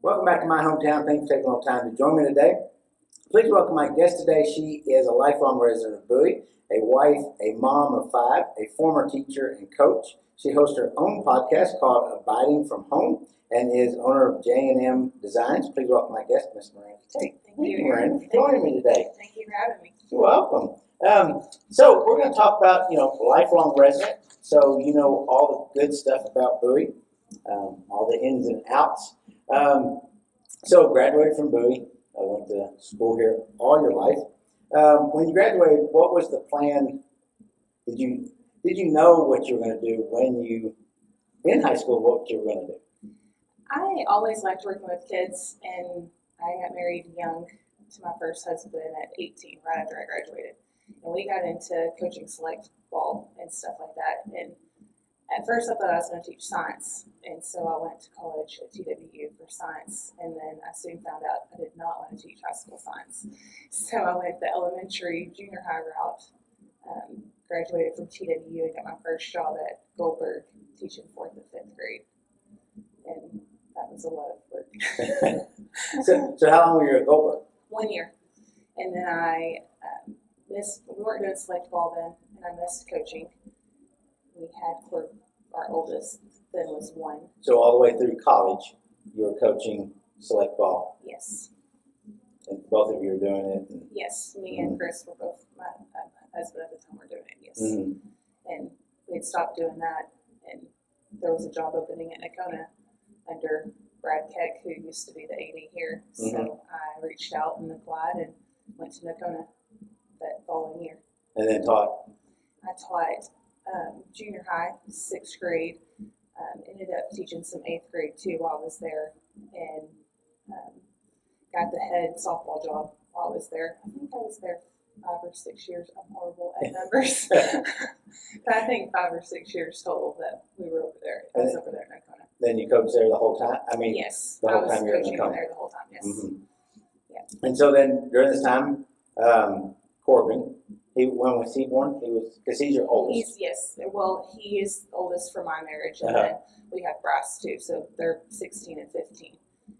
Welcome back to my hometown. Thanks for taking a little time to join me today. Please welcome my guest today. She is a lifelong resident of Bowie, a wife, a mom of 5, a former teacher and coach. She hosts her own podcast called Abiding from Home and is owner of J&M Designs. Please welcome my guest, Miss Miranda Tate. Thank you, Miranda, for joining me today. Thank you for having me. You're welcome. So we're going to talk about, lifelong resident. So you know all the good stuff about Bowie, all the ins and outs. So graduated from Bowie. I went to school here all your life. When you graduated, what was the plan? Did you know what you were going to do when you, in high school, what you were going to do? I always liked working with kids, and I got married young to my first husband at 18, right after I graduated. And we got into coaching select ball and stuff like that. And at first I thought I was going to teach science, and so I went to college at TWU for science, and then I soon found out I did not want to teach high school science. So I went the elementary, junior high route, graduated from TWU and got my first job at Goldberg teaching 4th and 5th grade. And that was a lot of work. So how long were you at Goldberg? 1 year. And then I we weren't doing select ball then, and I missed coaching. We had our oldest then was 1. So all the way through college, you were coaching select ball? Yes. And both of you were doing it? Yes, me and Chris were both, my husband at the time were doing it, yes. Mm-hmm. And we'd stopped doing that, and there was a job opening at Nakona under Brad Keck, who used to be the AD here. Mm-hmm. So I reached out and applied and went to Nakona that following year. And then taught? I taught junior high, 6th grade, ended up teaching some 8th grade too while I was there, and got the head softball job while I was there. I think I was there 5 or 6 years. I'm horrible at numbers. But I think 5 or 6 years total that we were over there. I was over there in Nakona. Then you coached there the whole time? I mean, yes, the whole I time was you were in coaching Nakona. there the whole time, yes. Mm-hmm. Yeah. And so then during this time, Corbin, when was he born? Because he's your oldest. He is the oldest for my marriage, and then we have Bryce too, so they're 16 and 15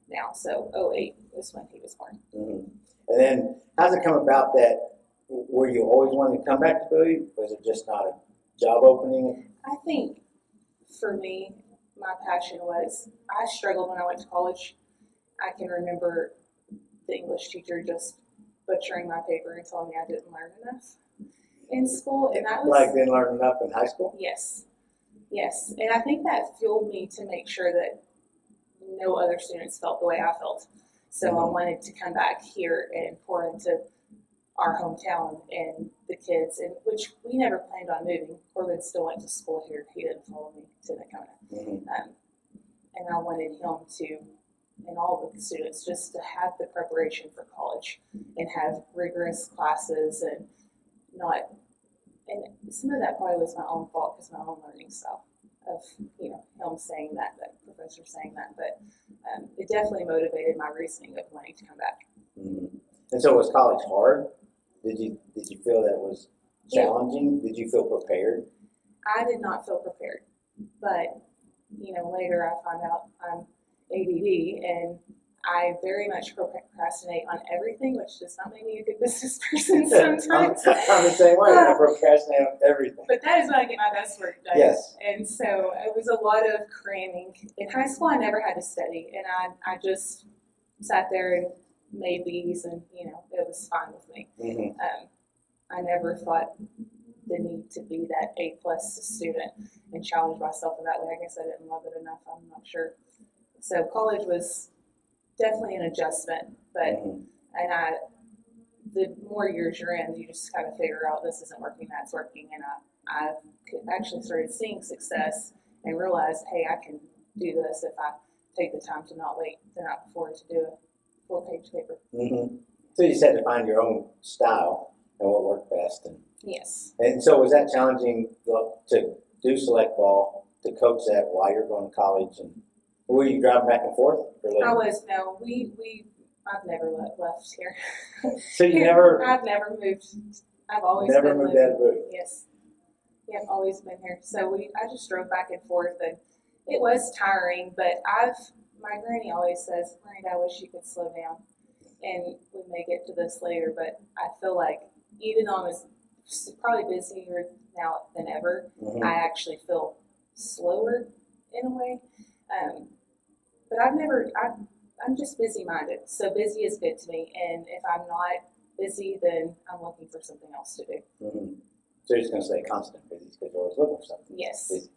now, so 08 is when he was born. Mm-hmm. And then how's it come about that, were you always wanting to come back to Bowie? Was it just not a job opening? I think for me, my passion was, I struggled when I went to college. I can remember the English teacher just butchering my paper and telling me I didn't learn enough in school, and that was like didn't learn enough in high school? Yes, and I think that fueled me to make sure that no other students felt the way I felt. So I wanted to come back here and pour into our hometown and the kids, and which we never planned on moving. Corbin still went to school here. He didn't follow me to Nakona. And I wanted him to, and all the students, just to have the preparation for college and have rigorous classes and some of that probably was my own fault because my own learning style of, him saying that professor saying that, but it definitely motivated my reasoning of wanting to come back. Mm-hmm. And so was college hard? Did you feel that was challenging? Did you feel prepared? I did not feel prepared, but later I found out I'm ADD, and I very much procrastinate on everything, which does not make me a good business person sometimes. I'm the same way. I procrastinate on everything. But that is when I get my best work done. Yes. And so it was a lot of cramming. In high school, I never had to study, and I just sat there and made these, and it was fine with me. Mm-hmm. I never thought the need to be that A+ student and challenge myself in that way. I guess I didn't love it enough. I'm not sure. So college was definitely an adjustment, but the more years you're in, you just kind of figure out this isn't working, that's working, and I actually started seeing success and realized, hey, I can do this if I take the time to not wait the night before to do a 4-page paper. Mm-hmm. So you just had to find your own style and what worked best. Yes. And so was that challenging to do select ball, to coach that while you're going to college? And were you driving back and forth? I've never left here. So you never? I've never moved. I've always never been moved living. out of Bowie. Yes. Yeah, I've always been here. So I just drove back and forth, and it was tiring, but my granny always says, Miranda, I wish you could slow down. And we may get to this later, but I feel like even though I'm probably busier now than ever, I actually feel slower in a way. But I'm just busy-minded. So busy is good to me. And if I'm not busy, then I'm looking for something else to do. So you're just going to say constant busy because you're always looking for something. Yes. Busy.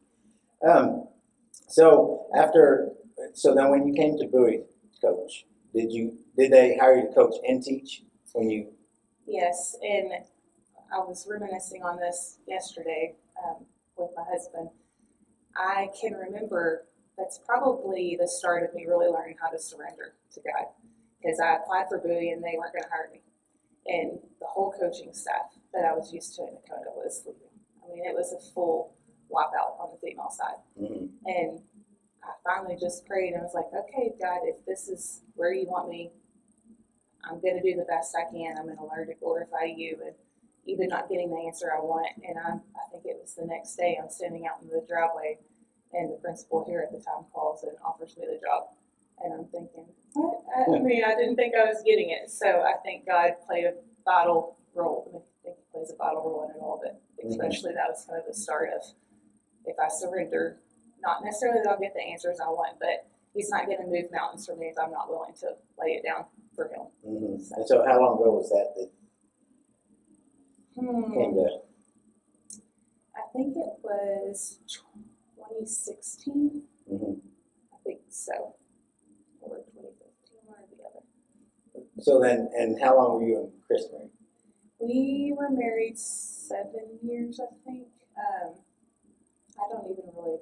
So then when you came to Bowie coach, did they hire you to coach and teach when you? Yes, and I was reminiscing on this yesterday with my husband. I can remember that's probably the start of me really learning how to surrender to God, because I applied for Bowie and they weren't going to hire me, and the whole coaching staff that I was used to in Dakota was leaving. I mean, it was a full wipeout on the female side, and I finally just prayed and was like, okay, God, if this is where you want me, I'm going to do the best I can. I'm going to learn to glorify you, and even not getting the answer I want. And I think it was the next day, I'm standing out in the driveway, and the principal here at the time calls and offers me the job. And I'm thinking, what? I mean, I didn't think I was getting it. So I think God played a vital role. I think he plays a vital role in it all, but especially that was kind of the start of, if I surrender, not necessarily that I'll get the answers I want, but he's not going to move mountains for me if I'm not willing to lay it down for him. And so how long ago was that came to? I think it was 2016. I think so. Or 2015, one or the other. So then, and how long were you and Chris married? We were married 7 years, I think. I don't even really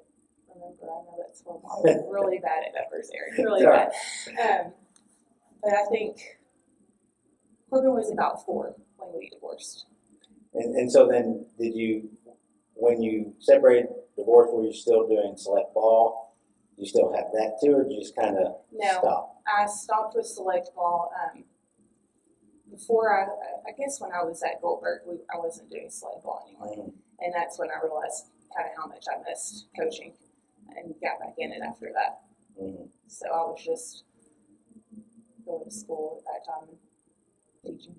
remember. I know that's horrible. I'm really bad at numbers, Eric. Really bad. But I think Corbin was about 4 when we divorced. And so then, did you, when you separated, divorced, were you still doing select ball? Do you still have that too, or did you just kind of stop? I stopped with select ball. Before I guess when I was at Goldberg, I wasn't doing select ball anymore. And that's when I realized kind of how much I missed coaching and got back in it after that. So I was just going to school at that time and teaching.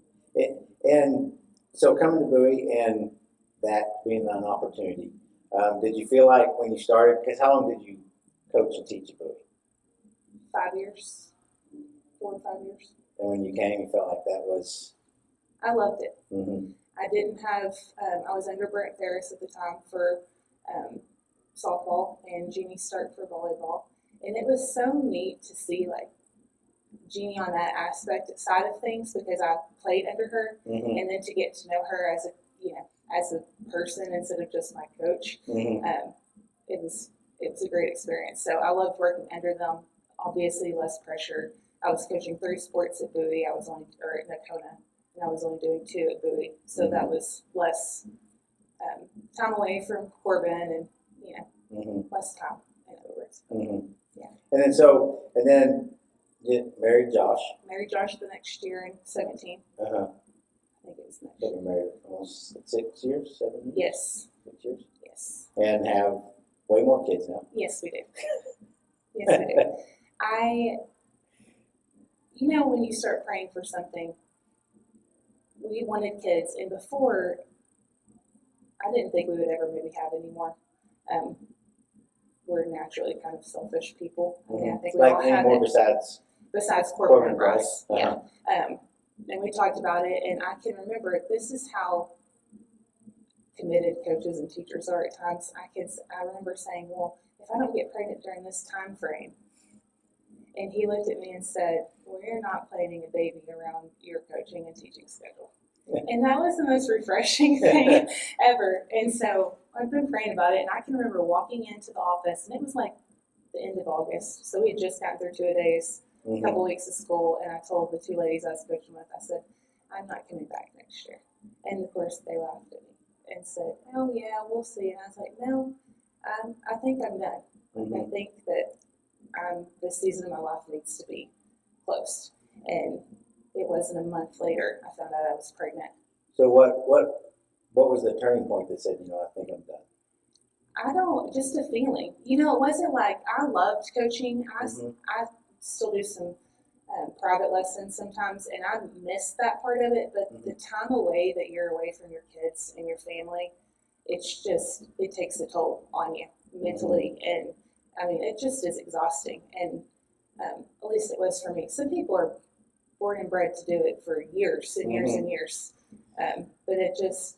And so coming to Bowie and that being an opportunity, did you feel like when you started, because how long did you coach and teach at Bowie? 5 years, 4 to 5 years. And when you came, you felt like that was? I loved it. I didn't have, I was under Brent Ferris at the time for softball and Jeannie Stark for volleyball. And it was so neat to see like Jeannie on that aspect side of things, because I played under her, and then to get to know her as a person instead of just my coach, it was a great experience. So I loved working under them. Obviously, less pressure. I was coaching 3 sports at Bowie. At Nakona, and I was only doing 2 at Bowie. So that was less time away from Corbin, and less time, in other words. Yeah. And then you married Josh. Married Josh the next year in 17. I think it was next year. So we married almost 6 years, 7 years? Yes. 6 years? Yes. And have way more kids now. Yes, we do. Yes, we do. When you start praying for something, we wanted kids, and before, I didn't think we would ever maybe have any more. We're naturally kind of selfish people. I mean, I think we like all have more it. Besides Corbin and Bryce. Yeah. And we talked about it, and I can remember this is how committed coaches and teachers are at times. I remember saying, well, if I don't get pregnant during this time frame, and he looked at me and said, well, you're not planning a baby around your coaching and teaching schedule. And that was the most refreshing thing ever. And so I've been praying about it, and I can remember walking into the office, and it was like the end of August. So we had just gotten through 2 days, a couple weeks of school, and I told the 2 ladies I was coaching with, I said, I'm not coming back next year. And of course they laughed at me and said, oh yeah, we'll see. And I was like, no, I think I'm done. I think that this season of my life needs to be closed. And it wasn't a month later I found out I was pregnant. So what was the turning point that said, I think I'm done? I don't, just a feeling. You know, it wasn't like I loved coaching. I still do some private lessons sometimes, and I miss that part of it. But the time away that you're away from your kids and your family, it's just, it takes a toll on you mentally. And I mean, it just is exhausting. And at least it was for me. Some people are born and bred to do it for years and years and years. But it just,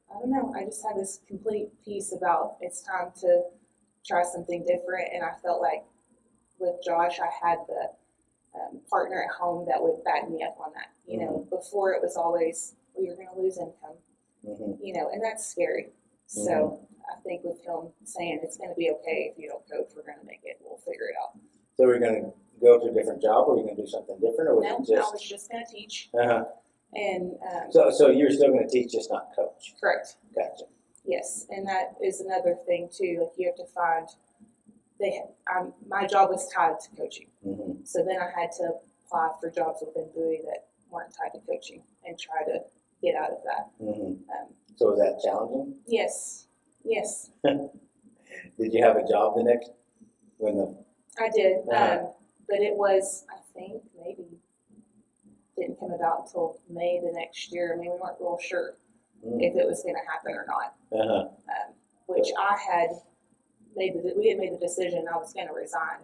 I don't know, I just had this complete peace about it's time to try something different. And I felt like with Josh, I had the partner at home that would back me up on that. You know, before it was always, well, you're going to lose income, you know, and that's scary. So I think with him saying it's going to be okay if you don't coach, we're going to make it, we'll figure it out. So we're going to go to a different job, or are you going to do something different, or was No, it just? I was just going to teach. And so you're still going to teach, just not coach. correct. Gotcha. Yes, and that is another thing too. Like you have to find. My job was tied to coaching, so then I had to apply for jobs within Bowie that weren't tied to coaching and try to get out of that. So was that challenging? Yes. Did you have a job the next when the? I did, but it was, I think, maybe didn't come about until May the next year. I mean, we weren't real sure if it was going to happen or not. Which I had we had made the decision I was going to resign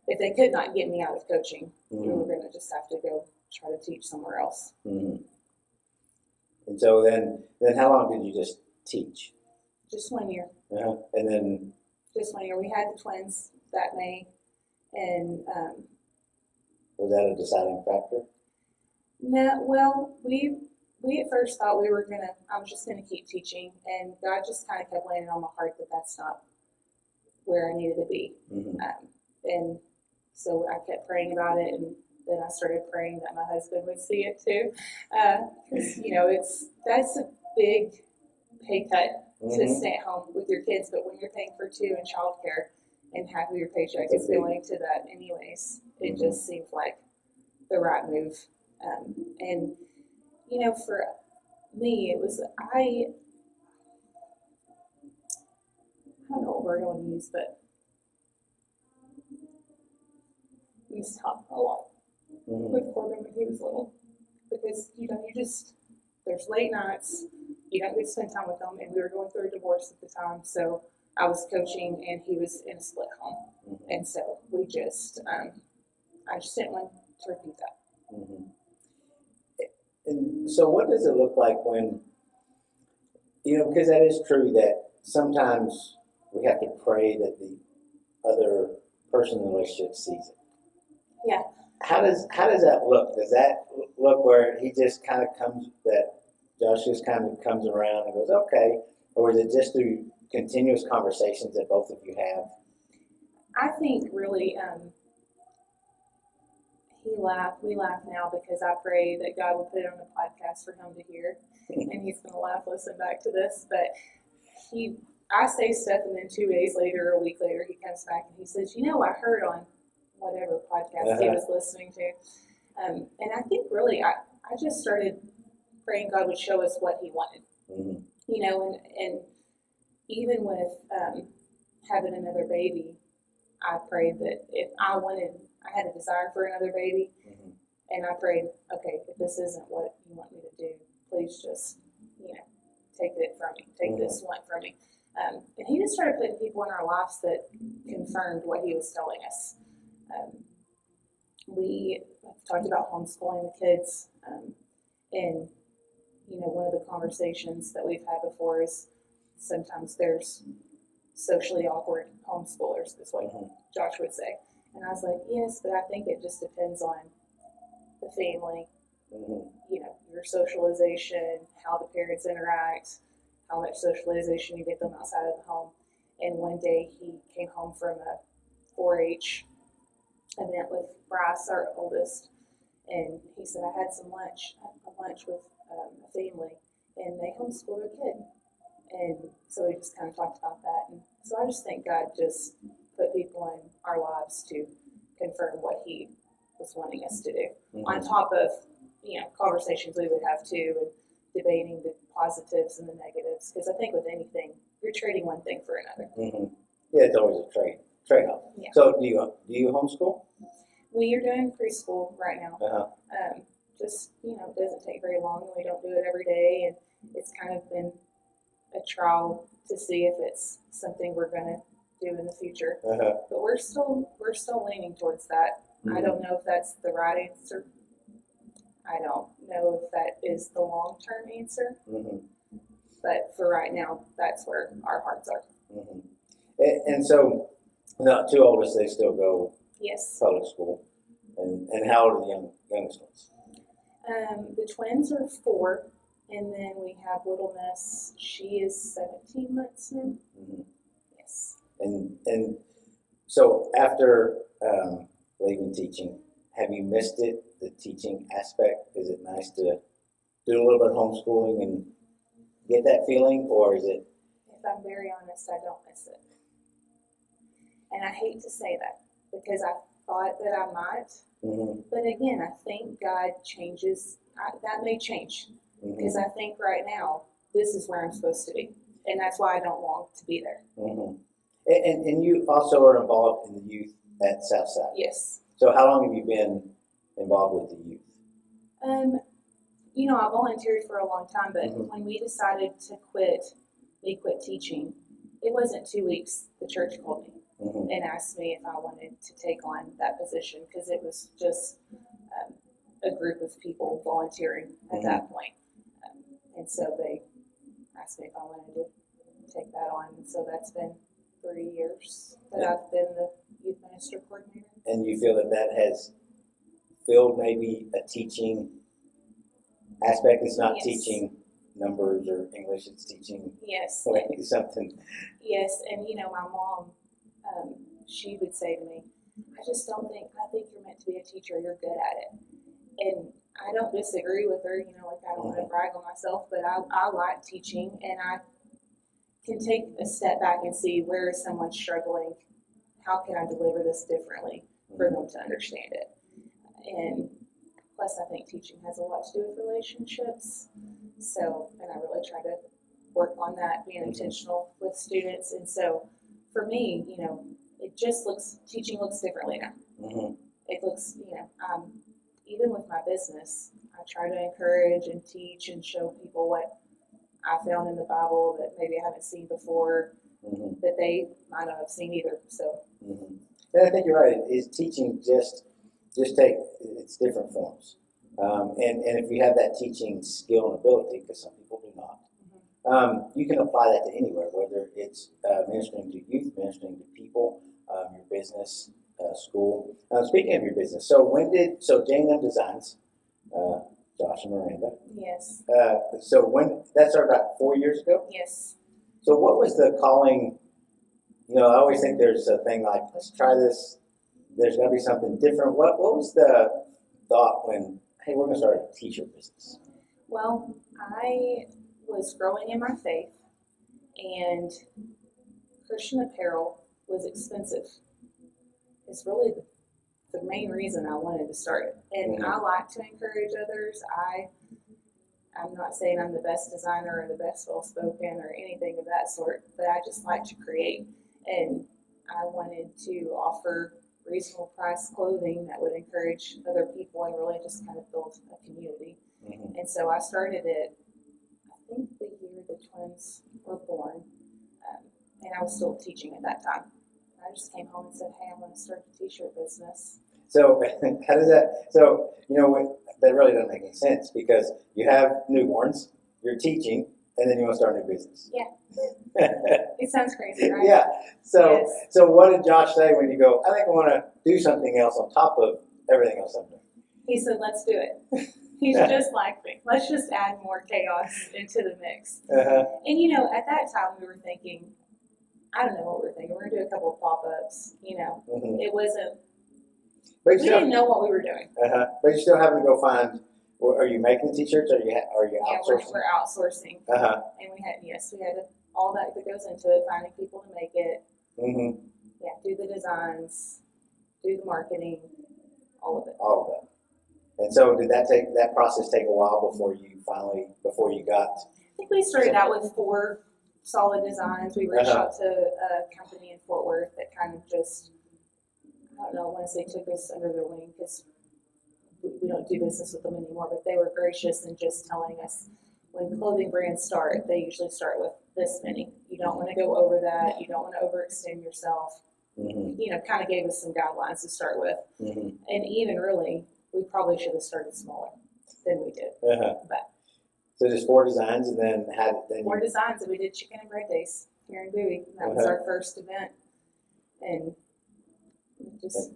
if they could not get me out of coaching. We were going to just have to go try to teach somewhere else. And so then how long did you just teach? Just 1 year. And then just 1 year. We had the twins that May, and was that a deciding factor? no. Well, we at first thought I was just gonna keep teaching, and God just kind of kept laying it on my heart that that's not where I needed to be. And so I kept praying about it, and then I started praying that my husband would see it too, because you know that's a big pay cut to stay at home with your kids, but when you're paying for two in childcare and half of your paycheck is going to that anyways, it just seemed like the right move. And you know, for me, it was I don't know what word I want to use, but we used to talk a lot with Corbin when he was little, because you know, there's late nights, you don't get to spend time with them, and we were going through a divorce at the time, so I was coaching and he was in a split home, and so we just I just didn't want to repeat that. And so what does it look like when, you know, because that is true that sometimes we have to pray that the other person in the relationship sees it. Yeah. How does that look? Does that look where he just kind of Josh just kind of comes around and goes, okay, or is it just through continuous conversations that both of you have? I think really we laugh now because I pray that God will put it on a podcast for him to hear, and he's going to laugh, listen back to this. But I say stuff, and then 2 days later, a week later, he comes back and he says, you know, I heard on whatever podcast he was listening to. And I think really I just started praying God would show us what he wanted. You know, and even with having another baby, I prayed that if I had a desire for another baby, and I prayed, okay, if this isn't what you want me to do, please just, you know, take it from me, take this one from me. And he just started putting people in our lives that confirmed what he was telling us. We talked about homeschooling the kids, and you know, one of the conversations that we've had before is sometimes there's socially awkward homeschoolers, is what Josh would say. And I was like, yes, but I think it just depends on the family, you know, your socialization, how the parents interact, how much socialization you get them outside of the home. And one day he came home from a 4-H event with Bryce, our oldest, and he said, I had a lunch with a family, and they homeschool their kid. And so we just kind of talked about that. And so I just think God just put people in our lives to confirm what he was wanting us to do. On top of, you know, conversations we would have too, and debating the positives and the negatives. Because I think with anything, you're trading one thing for another. Mm-hmm. Yeah, it's always a trade-off. Yeah. So do you homeschool? We are doing preschool right now. Uh-huh. Just, it doesn't take very long, and we don't do it every day, and it's kind of been a trial to see if it's something we're going to do in the future. Uh-huh. But we're still leaning towards that. Mm-hmm. I don't know if that's the right answer. I don't know if that is the long-term answer. Mm-hmm. But for right now, that's where our hearts are. Mm-hmm. And so, the two oldest, they still go Yes. public school. And how old are the youngest ones? The twins are 4, and then we have little Miss. She is 17 months now. Mm-hmm. Yes. And so after leaving teaching, have you missed it, the teaching aspect? Is it nice to do a little bit of homeschooling and get that feeling, or is it? If I'm very honest, I don't miss it. And I hate to say that because I thought that I might. Mm-hmm. But again, I think God changes. That may change because I think right now this is where I'm supposed to be. And that's why I don't long to be there. Mm-hmm. And you also are involved in the youth at Southside. Yes. So how long have you been involved with the youth? I volunteered for a long time, but Mm-hmm. when we decided to quit teaching, it wasn't 2 weeks. The church called me Mm-hmm. and asked me if I wanted to take on that position because it was just a group of people volunteering at that point. And so they asked me if I wanted to take that on. And so that's been 3 years that I've been the youth minister coordinator. And you feel that has filled maybe a teaching aspect? It's not Yes. teaching numbers or English, it's teaching Yes. something. Yes, and my mom, she would say to me, I think you're meant to be a teacher, you're good at it. And I don't disagree with her, I don't want to brag on myself, but I like teaching, and I can take a step back and see where is someone struggling, how can I deliver this differently for them to understand it. And plus I think teaching has a lot to do with relationships, and I really try to work on that, being intentional with students. And so for me, teaching looks differently now. Mm-hmm. It looks, even with my business, I try to encourage and teach and show people what I found in the Bible that maybe I haven't seen before, that they might not have seen either. So, and I think you're right. Is teaching just take it's different forms, and if you have that teaching skill and ability, because some people do not, you can apply that to anywhere, whether it's ministering to youth, ministering to people, your business, school. Speaking of your business, so J&M Designs, Josh and Miranda. yes. So when that started about 4 years ago. Yes. So what was the calling? I always think there's a thing like, let's try this. There's got to be something different. What was the thought when, hey, we're going to start a t-shirt business? Well, I was growing in my faith, and Christian apparel was expensive. It's really the main reason I wanted to start it. And I like to encourage others. I'm not saying I'm the best designer or the best well-spoken or anything of that sort, but I just like to create. And I wanted to offer reasonable price clothing that would encourage other people and really just kind of build a community. And so I started it, I think the year the twins were born, and I was still teaching at that time. I just came home and said, hey, I'm going to start a t-shirt business. So how does that, that really doesn't make any sense because you have newborns, you're teaching, and then you want to start a new business. Yeah. It sounds crazy, right? Yeah. So, yes. So what did Josh say when you go, I think I want to do something else on top of everything else I'm doing? He said, let's do it. He's just like me. Let's just add more chaos into the mix. And, at that time we were thinking, I don't know what we were thinking. We're going to do a couple of pop-ups, It wasn't, we didn't know what we were doing. But you're still having to go find, are you making t-shirts or are you outsourcing? Yeah, we're outsourcing. And we had all that goes into it, finding people to make it. Yeah, do the designs, do the marketing, all of it. All of that. And so did that process take a while before you got? I think we started out with four solid designs. We reached out to a company in Fort Worth that kind of just, I don't know, I want to say took us under their wing because we don't do business with them anymore, but they were gracious in just telling us when clothing brands start, they usually start with this many. You don't want to go over that. You don't want to overextend yourself. You know, kind of gave us some guidelines to start with. And even really, we probably should have started smaller than we did. But so just 4 designs, and then had then 4 designs, and we did chicken and bread days here in Bowie. That was our first event, and we just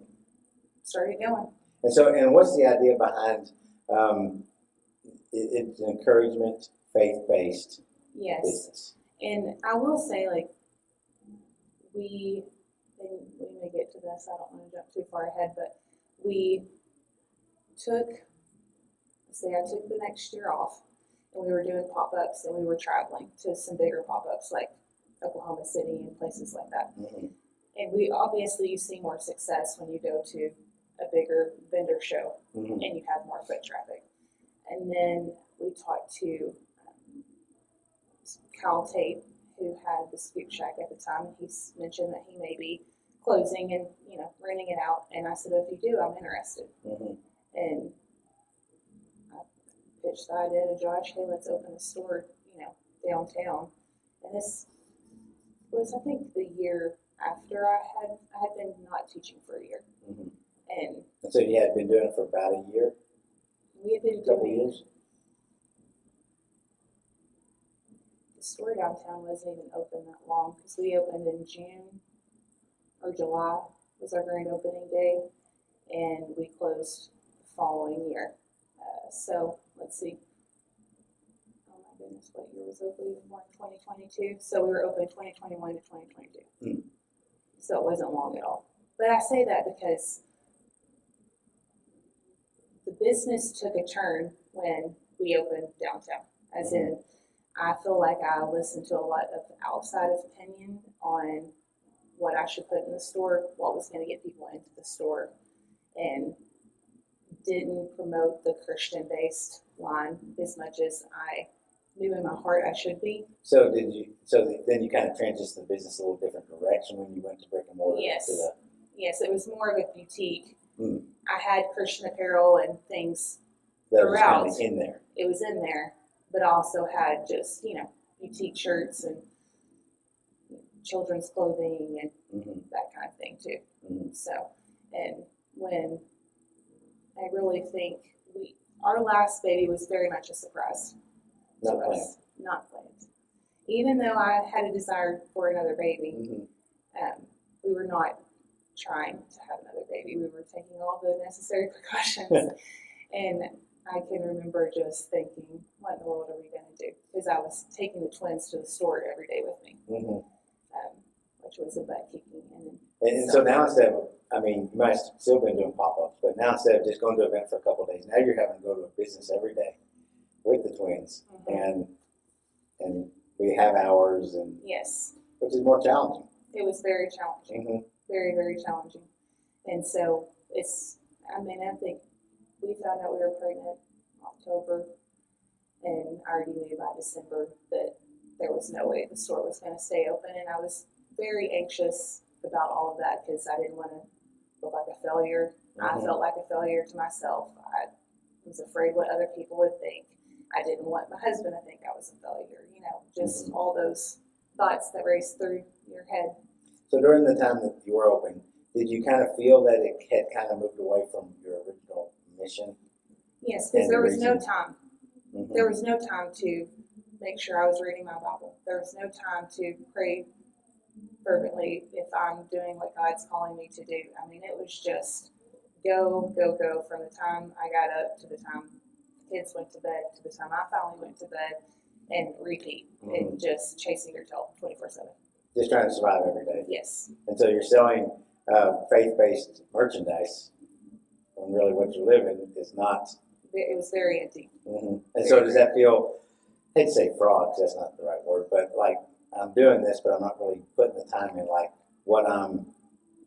started going. And so, and what's the idea behind it's an encouragement, faith-based business? And I will say, like, we may get to this, I don't want to jump too far ahead, but we took, I took the next year off, and we were doing pop-ups, and we were traveling to some bigger pop-ups like Oklahoma City and places like that. And we obviously, you see more success when you go to a bigger vendor show and you have more foot traffic. And then we talked to Kyle Tate, who had the Scoop Shack at the time. He mentioned that he may be closing and, you know, renting it out. And I said, if you do, I'm interested. And I pitched the idea to Josh, hey, let's open a store, you know, downtown. And this was, I think, the year after I had been not teaching for a year. And so you had been doing it for about a year? We had been couple doing years? The store downtown wasn't even open that long because we opened in June or July was our grand opening day, and we closed the following year. So let's see. Oh my goodness, what year was open? 2022. So we were open 2021 to 2022. So it wasn't long at all. But I say that because the business took a turn when we opened downtown. As in, I feel like I listened to a lot of outside opinion on what I should put in the store, what was going to get people into the store, and didn't promote the Christian-based line as much as I knew in my heart I should be. So then you kind of transitioned the business a little different direction when you went to brick and mortar? Yes. Yes, it was more of a boutique. I had Christian apparel and things that was throughout. kind of in there. It was in there, but I also had just, you know, boutique shirts and children's clothing and that kind of thing too. So, and when I really think our last baby was very much a surprise to us. Not planned. Even though I had a desire for another baby, we were not trying to have another baby. We were taking all the necessary precautions. And I can remember just thinking, what in the world are we going to do? Because I was taking the twins to the store every day with me, which was a butt kicking. And so now instead of, I mean, you might have still been doing pop-ups, but now instead of just going to an event for a couple of days, now you're having to go to a business every day with the twins. And we have hours, and which is more challenging. It was very challenging. Very, very challenging. And so I think we found out we were pregnant in October, and I already knew by December that there was no way the store was going to stay open, and I was very anxious about all of that because I didn't want to look like a failure. I felt like a failure to myself. I was afraid what other people would think. I didn't want my husband to think I was a failure, you know, just all those thoughts that raced through your head. So during the time that you were open, did you kind of feel that it had kind of moved away from your original mission? Yes, because there was no time. There was no time to make sure I was reading my Bible. There was no time to pray fervently if I'm doing what God's calling me to do. I mean, it was just go, go, go from the time I got up to the time the kids went to bed to the time I finally went to bed, and repeat. And just chasing your tail 24/7. Just trying to survive every day. Yes. And so you're selling faith-based merchandise when really what you're living is not. It was very empty. And so does that feel, I hate to say fraud because that's not the right word, but like I'm doing this, but I'm not really putting the time in like what I'm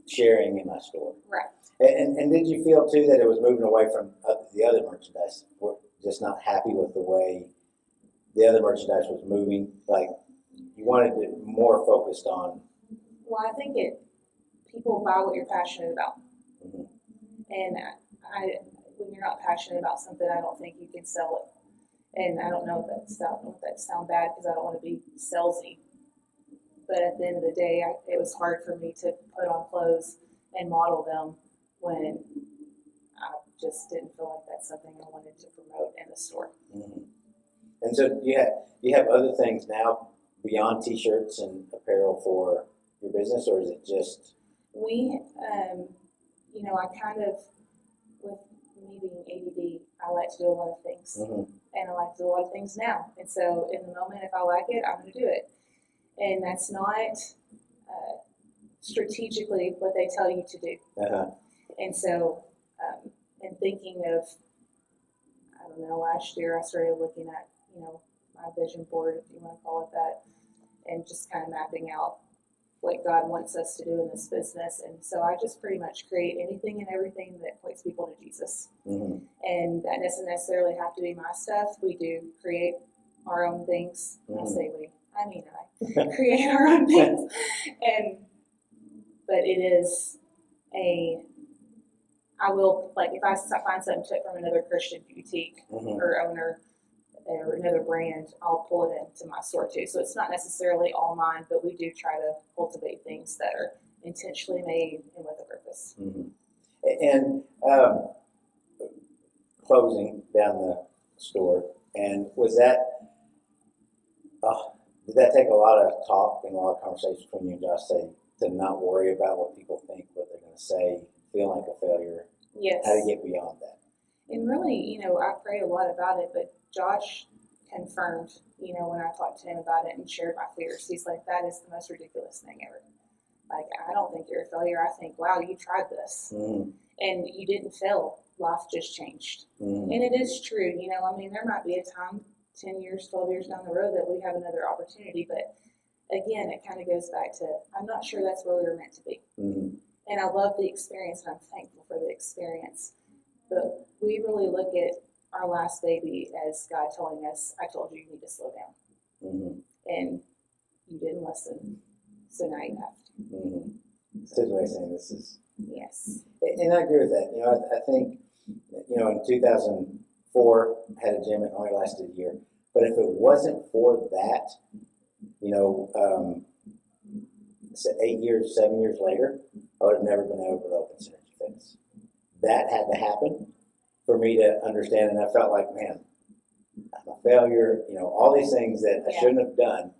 sharing in my store. Right. And did you feel too that it was moving away from the other merchandise? We're just not happy with the way the other merchandise was moving. Like you wanted it more focused on. Well, I think people buy what you're passionate about. Mm-hmm. And when you're not passionate about something, I don't think you can sell it. And I don't know if that sounds bad because I don't want to be salesy. But at the end of the day, it was hard for me to put on clothes and model them when I just didn't feel like that's something I wanted to promote in the store. Mm-hmm. And so you have other things now beyond T-shirts and apparel for your business, or is it just? We, I kind of, with me being ADD, I like to do a lot of things. Mm-hmm. And I like to do a lot of things now. And so in the moment, if I like it, I'm going to do it. And that's not strategically what they tell you to do. Uh-huh. And so in thinking of, I don't know, last year I started looking at, my vision board, if you want to call it that, and just kind of mapping out what God wants us to do in this business. And so I just pretty much create anything and everything that points people to Jesus. Mm-hmm. And that doesn't necessarily have to be my stuff. We do create our own things. Mm-hmm. I say we, I mean I create our own things. But it is I will, like if I find something took from another Christian boutique Mm-hmm. or owner or another brand, I'll pull it into my store too. So it's not necessarily all mine, but we do try to cultivate things that are intentionally made and with a purpose. Mm-hmm. And closing down the store, and was that, did that take a lot of talk and a lot of conversation between you and Josh to not worry about what people think, what they're going to say, feel like a failure? Yes. How to get beyond that? And really, I prayed a lot about it, but Josh confirmed, when I talked to him about it and shared my fears. He's like, that is the most ridiculous thing ever. Like, I don't think you're a failure. I think, wow, you tried this. Mm-hmm. And you didn't fail. Life just changed. Mm-hmm. And it is true. There might be a time, 10 years, 12 years down the road that we have another opportunity. But again, it kind of goes back to, I'm not sure that's where we were meant to be. Mm-hmm. And I love the experience, and I'm thankful for the experience. But we really look at our last baby as God telling us, I told you need to slow down. Mm-hmm. And you didn't listen. So now you have to. Mm-hmm. So the way saying this is. Yes. And I agree with that. I think, in 2004, I had a gym, it only lasted a year. But if it wasn't for that, 8 years, 7 years later, I would have never been able to open Synergy Fitness. That had to happen for me to understand, and I felt like, man, I'm a failure, all these things that I shouldn't have done.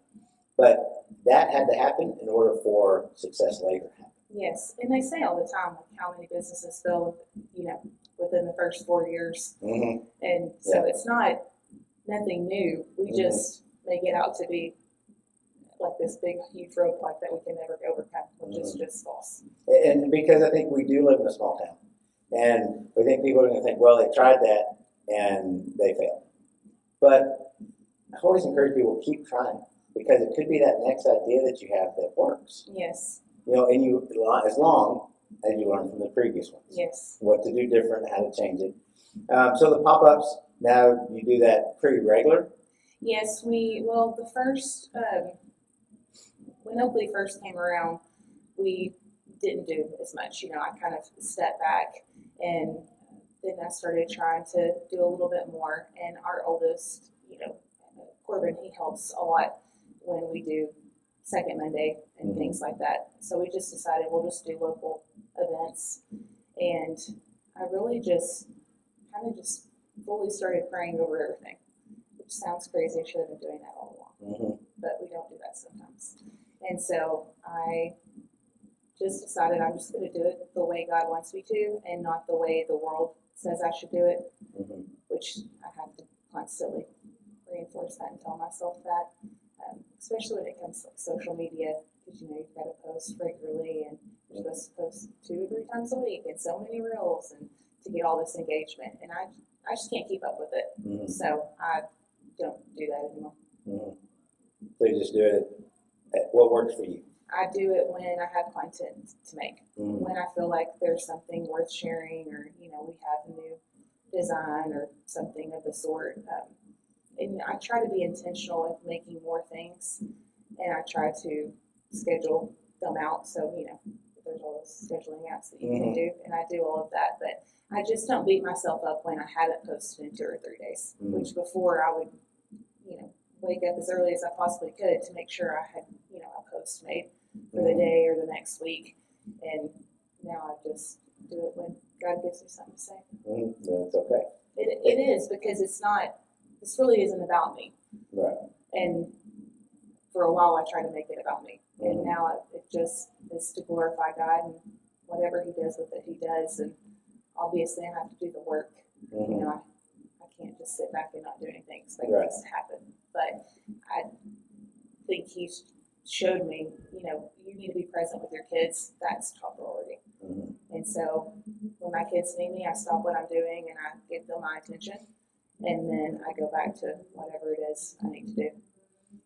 But that had to happen in order for success later to happen. Yes, and they say all the time, like, how many businesses fail, within the first 4 years. Mm-hmm. And so it's not nothing new. We just make it out to be like this big, huge roadblock that we can never overcome, which is just false. And because I think we do live in a small town, and we think people are going to think, well, they tried that and they failed. But I always encourage people to keep trying, because it could be that next idea that you have that works. Yes. And as long as you learn from the previous ones. Yes. What to do different, how to change it. So the pop-ups, now you do that pretty regular? Yes, the first, when Oakley first came around, we didn't do as much. I kind of stepped back, and then I started trying to do a little bit more. And our oldest, Corbin, he helps a lot when we do Second Monday and things like that. So we just decided we'll just do local events. And I really just fully started praying over everything, which sounds crazy. I should have been doing that all along, but we don't do that sometimes. And so I just decided I'm just going to do it the way God wants me to, and not the way the world says I should do it, which I have to constantly reinforce that and tell myself that, especially when it comes to social media, because you've got to post regularly, and you're supposed to post 2 or 3 times a week, and so many reels, and to get all this engagement, and I just can't keep up with it, so I don't do that anymore. So you just do it at what works for you? I do it when I have content to make, when I feel like there's something worth sharing, or we have a new design or something of the sort. And I try to be intentional with making more things and I try to schedule them out. So, there's all those scheduling apps that you can do, and I do all of that. But I just don't beat myself up when I haven't posted in 2 or 3 days, which before I would, wake up as early as I possibly could to make sure I had, a post made for the day or the next week. And now I just do it when God gives me something to say. That's okay. It is, because this really isn't about me. Right. And for a while I tried to make it about me. And now it just is to glorify God, and whatever he does with it, he does. And obviously I have to do the work. I can't just sit back and not do anything, expect things to happen. But I think he's showed me, you need to be present with your kids. That's top priority. And so when my kids need me, I stop what I'm doing and I give them my attention. And then I go back to whatever it is I need to do.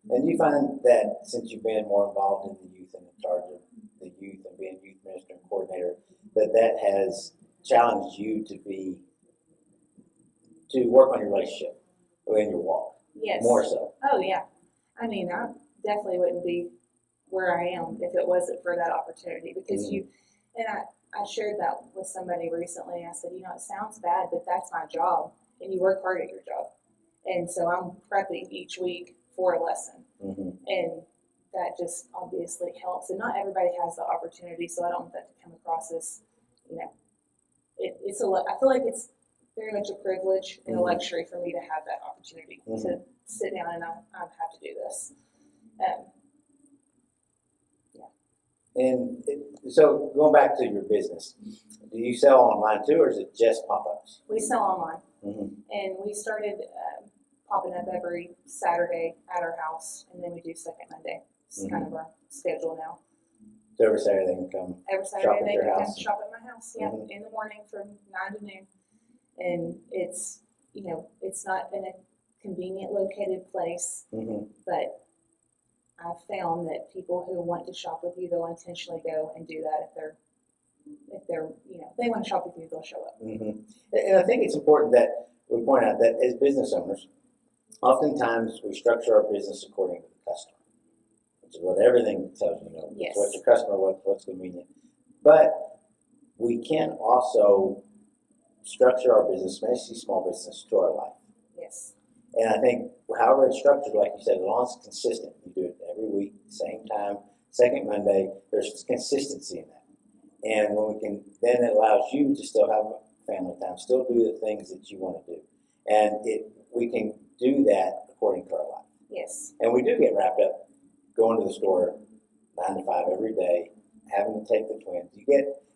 And you find that since you've been more involved in the youth and in charge of the youth and being youth minister and coordinator, that has challenged you to work on your relationship in your walk? Yes. More so. Oh, yeah. I mean, I definitely wouldn't be where I am if it wasn't for that opportunity. Because I shared that with somebody recently. I said, it sounds bad, but that's my job, and you work hard at your job. And so I'm prepping each week for a lesson. And that just obviously helps. And not everybody has the opportunity, so I don't want that to come across as, I feel like it's very much a privilege and a luxury for me to have that opportunity to sit down and I have to do this. And so going back to your business, do you sell online too, or is it just pop-ups? We sell online. And we started popping up every Saturday at our house, and then we do second Monday. It's kind of our schedule now. So every Saturday they can come Every Saturday they can come shop at my house, in the morning from 9 to noon. And it's, it's not in a convenient located place, but I've found that people who want to shop with you, they'll intentionally go and do that if they're if they want to shop with you, they'll show up. And I think it's important that we point out that as business owners, oftentimes we structure our business according to the customer, which is what everything tells you. Yes. What's your customer, what's convenient. But we can also structure our business, especially small business, to our life. Yes. And I think however it's structured, like you said, as long as it's consistent, you do it every week, same time, second Monday, there's consistency in that. And when we can, then it allows you to still have family time, still do the things that you want to do. And we can do that according to our life. Yes. And we do get wrapped up going to the store 9 to 5 every day, having to take the twins.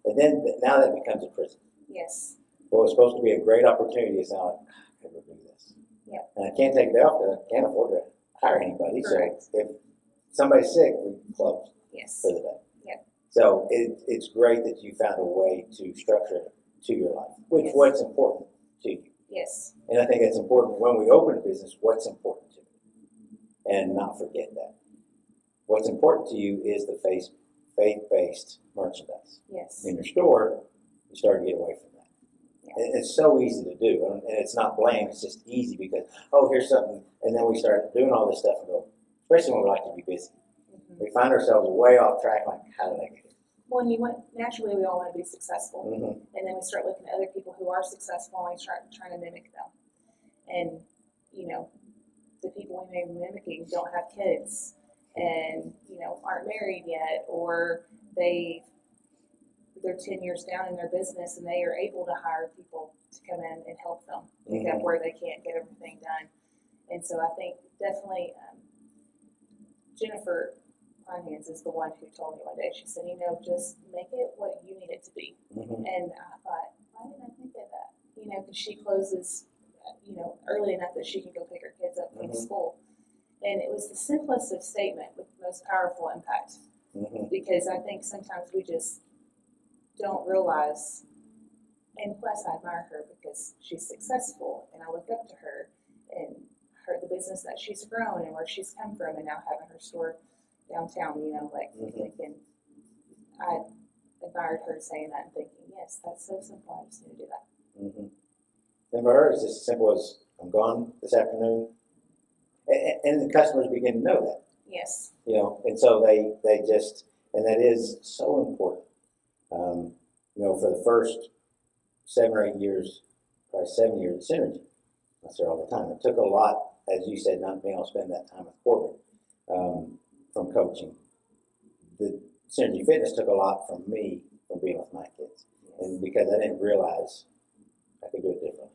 And then now that becomes a prison. Yes. What was supposed to be a great opportunity is now like, I could never do this. Yeah. And I can't take it off because I can't afford to hire anybody. Correct. So if somebody's sick, we close Yes. for the day. Yeah. So it's great that you found a way to structure it to your life, which Yes. what's important to you. Yes. And I think it's important when we open a business, what's important to you, and not forget that. What's important to you is the faith-based merchandise. Yes. In your store, you start to get away from that. Yeah. It's so easy to do, and it's not blame, it's just easy because, here's something, and then we start doing all this stuff and go, especially when we like to be busy. We find ourselves way off track, like, how did I get here? Well, naturally we all want to be successful. And then we start looking at other people who are successful and we start trying to mimic them. And, the people we may be mimicking don't have kids and, aren't married yet, or they're 10 years down in their business and they are able to hire people to come in and help them pick up where they can't get everything done. And so I think definitely Jennifer Finance is the one who told me one day, she said, just make it what you need it to be. And I thought, why didn't I think of that? Because she closes, early enough that she can go pick her kids up from school. And it was the simplest of statement with the most powerful impact. Because I think sometimes we just don't realize, and plus I admire her because she's successful and I look up to her and the business that she's grown and where she's come from and now having her store downtown, thinking, I admired her saying that and thinking, yes, that's so simple, I just need to do that. And for her, it's just as simple as, I'm gone this afternoon. And the customers begin to know that. Yes. And so they just, and that is so important. For the first 7 or 8 years, probably 7 years, synergy. I say all the time. It took a lot, as you said, not being able to spend that time with Corbin from coaching. The Synergy Fitness took a lot from me from being with my kids. And because I didn't realize I could do it differently.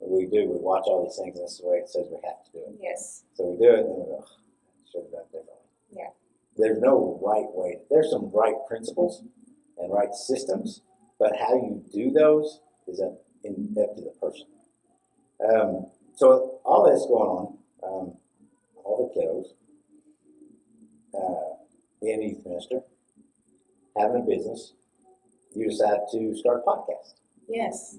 We watch all these things, and that's the way it says we have to do it. Yes. So we do it, and then we go, I should have done it differently. Yeah. There's no right way. There's some right principles and right systems, but how you do those is up to the person. So all this going on, all the kiddos, being a youth minister, having a business, you decide to start a podcast. Yes.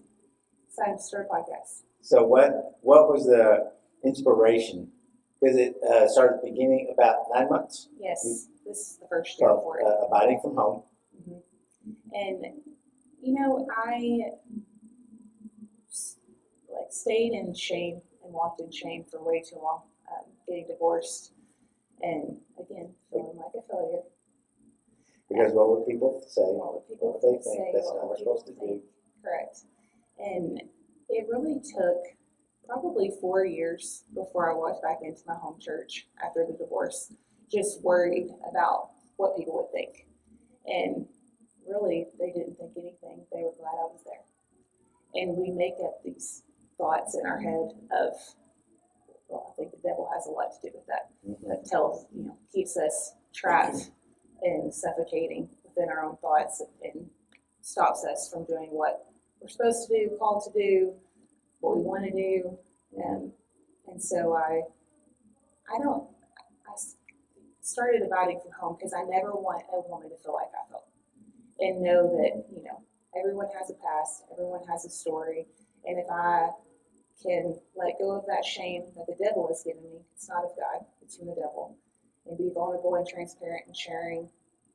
Decided to start a podcast. So what was the inspiration? Because it started at the beginning, about 9 months. Yes. This is the first year for it. Abiding from home. Mm-hmm. And, I stayed in shame and walked in shame for way too long, getting divorced, and again, feeling like a failure. Because what would people say? What would people they think? say? That's not what we're supposed to do. Correct. And it really took probably 4 years before I walked back into my home church after the divorce, just worried about what people would think. And really, they didn't think anything. They were glad I was there. And we make up these thoughts in our head of, well, I think the devil has a lot to do with that. Mm-hmm. That keeps us trapped and suffocating within our own thoughts and stops us from doing what we're supposed to do, called to do, what we want to do. And so I started abiding from home because I never want a woman to feel like I felt. And know that, everyone has a past, everyone has a story, and if I can let go of that shame that the devil has given me, it's not of God, it's from the devil, and be vulnerable and transparent and sharing,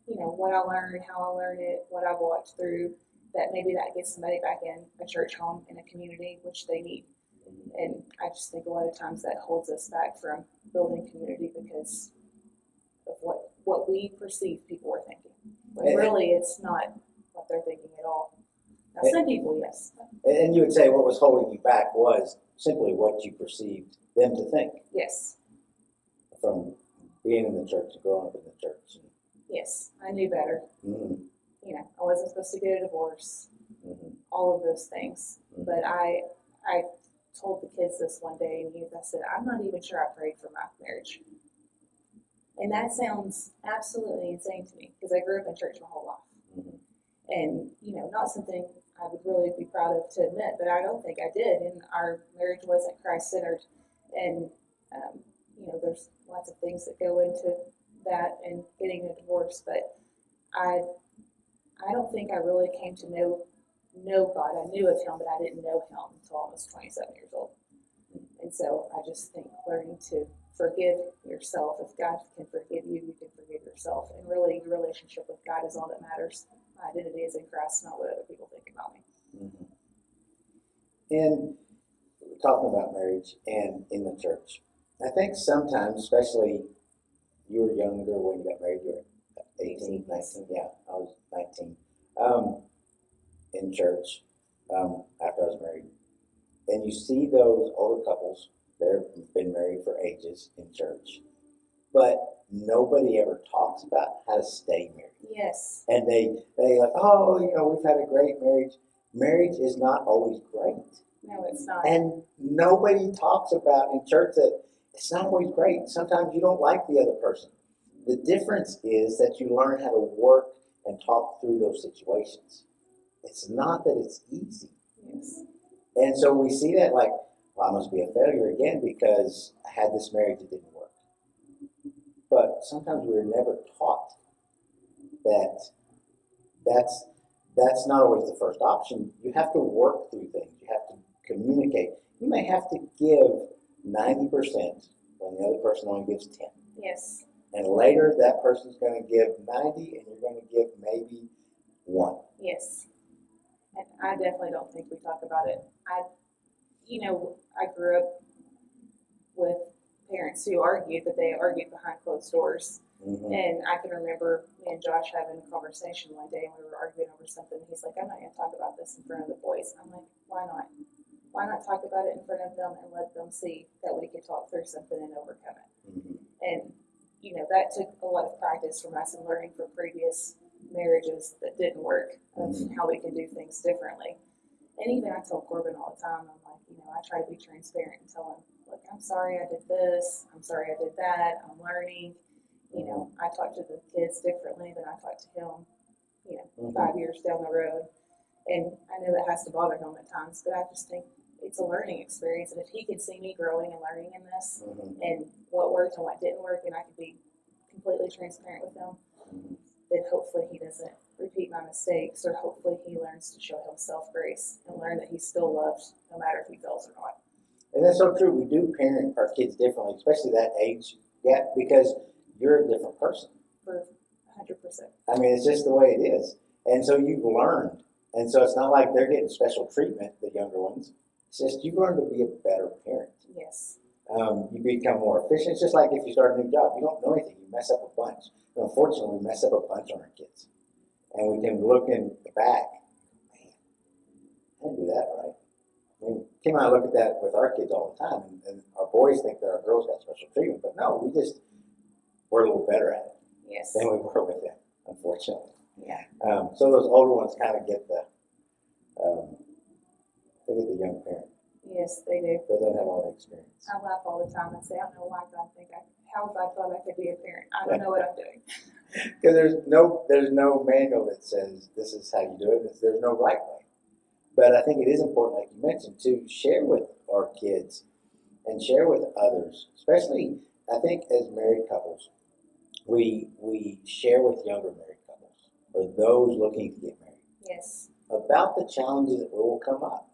what I learned, how I learned it, what I've walked through, that maybe that gets somebody back in a church home, in a community, which they need. And I just think a lot of times that holds us back from building community because of what we perceive people are thinking. But really, it's not what they're thinking at all. Now, some people, yes. And you would say what was holding you back was simply what you perceived them to think. Yes. From being in the church and growing up in the church. Yes, I knew better. Mm-hmm. I wasn't supposed to get a divorce. Mm-hmm. All of those things. Mm-hmm. But I told the kids this one day in youth. I said, I'm not even sure I prayed for my marriage. And that sounds absolutely insane to me because I grew up in church my whole life. Mm-hmm. And, not something I would really be proud of to admit, but I don't think I did. And our marriage wasn't Christ-centered. And, there's lots of things that go into that and getting a divorce. But I don't think I really came to know God. I knew of Him, but I didn't know Him until I was 27 years old. And so I just think learning to forgive yourself. If God can forgive you, you can forgive yourself. And really, your relationship with God is all that matters. My identity is in Christ, not what other people think about me. Mm-hmm. And talking about marriage and in the church, I think sometimes, especially you were younger when you got married, you were 18, 19, yeah, I was 19, in church after I was married. And you see those older couples, they've been married for ages in church, but nobody ever talks about how to stay married. Yes. And they like, we've had a great marriage. Marriage is not always great. No, it's not. And nobody talks about in church that it's not always great. Sometimes you don't like the other person. The difference is that you learn how to work and talk through those situations. It's not that it's easy. Yes. And so we see that like, well, I must be a failure again because I had this marriage that didn't work. But sometimes we're never taught that that's not always the first option. You have to work through things. You have to communicate. You may have to give 90% when the other person only gives 10. Yes. And later that person's going to give 90 and you're going to give maybe 1. Yes. And I definitely don't think we talk about it. I grew up with parents who argued, but they argued behind closed doors. Mm-hmm. And I can remember me and Josh having a conversation one day, and we were arguing over something. He's like, "I'm not going to talk about this in front of the boys." I'm like, "Why not? Why not talk about it in front of them and let them see that we can talk through something and overcome it?" Mm-hmm. And that took a lot of practice from us and learning from previous marriages that didn't work of how we can do things differently. And even I tell Corbin all the time, I'm like, I try to be transparent and tell him, look, I'm sorry I did this. I'm sorry I did that. I'm learning. I talk to the kids differently than I talk to him, 5 years down the road. And I know that has to bother him at times, but I just think it's a learning experience. And if he can see me growing and learning in this and what worked and what didn't work, and I can be completely transparent with him, then hopefully he doesn't repeat my mistakes, or hopefully he learns to show himself grace and learn that he's still loved no matter if he fails or not. And that's so true. We do parent our kids differently, especially that age gap, because you're a different person. For 100%. I mean, it's just the way it is. And so you've learned. And so it's not like they're getting special treatment, the younger ones. It's just you've learned to be a better parent. Yes. You become more efficient. It's just like if you start a new job. You don't know anything. You mess up a bunch. And unfortunately, we mess up a bunch on our kids. And we can look in the back, man, I didn't do that right. I mean, Kim and I look at that with our kids all the time, and our boys think that our girls got special treatment, but no, we're a little better at it Yes. than we were with them, unfortunately. Yeah. So those older ones kind of get the young parent. Yes, they do. They don't have all the experience. I laugh all the time and say, I don't know how God thought I could be a parent. I don't know what I'm doing. Because there's no manual that says this is how you do it. There's no right way. But I think it is important, like you mentioned, to share with our kids and share with others, especially I think as married couples, we share with younger married couples or those looking to get married. Yes. About the challenges that will come up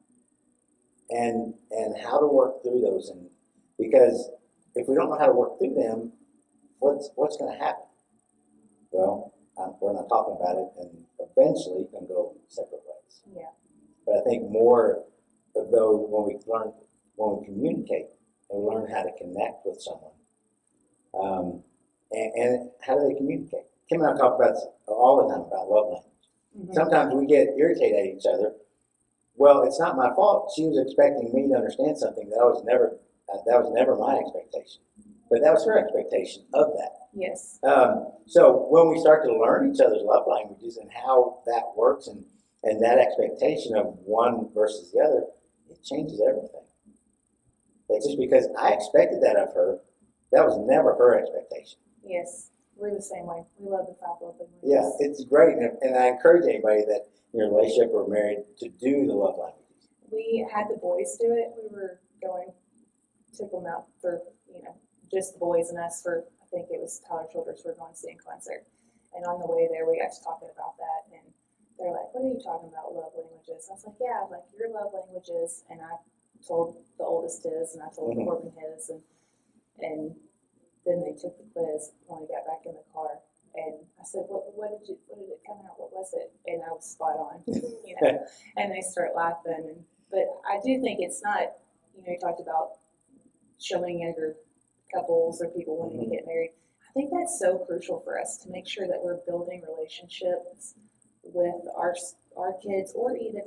and how to work through those, and because if we don't know how to work through them, what's going to happen? Well, we're not talking about it, and eventually it's going to go separate ways. Yeah. But I think more of those when we communicate and learn how to connect with someone, and how do they communicate? Kim and I talk about all the time about love language. Mm-hmm. Sometimes we get irritated at each other. Well, it's not my fault. She was expecting me to understand something that was never my expectation. But that was her expectation of that. Yes. So when we start to learn each other's love languages and how that works and that expectation of one versus the other, it changes everything. It's just because I expected that of her, that was never her expectation. Yes. We're the same way. We love the 5 love languages. Yeah, it's great. And I encourage anybody that in a relationship or married to do the love languages. We had the boys do it. We were took them out for, just the boys and us for, I think it was Tyler Childers, we were going to see in concert. And on the way there, we got to talking about that. And they're like, what are you talking about, love languages? I was like, yeah, like your love languages. And I told the oldest his, and I told Corbin his. And then they took the quiz when we got back in the car. And I said, what did it come out? What was it? And I was spot on, and they start laughing. But I do think it's not, you talked about showing younger couples or people wanting to get married. I think that's so crucial for us to make sure that we're building relationships with our kids, or even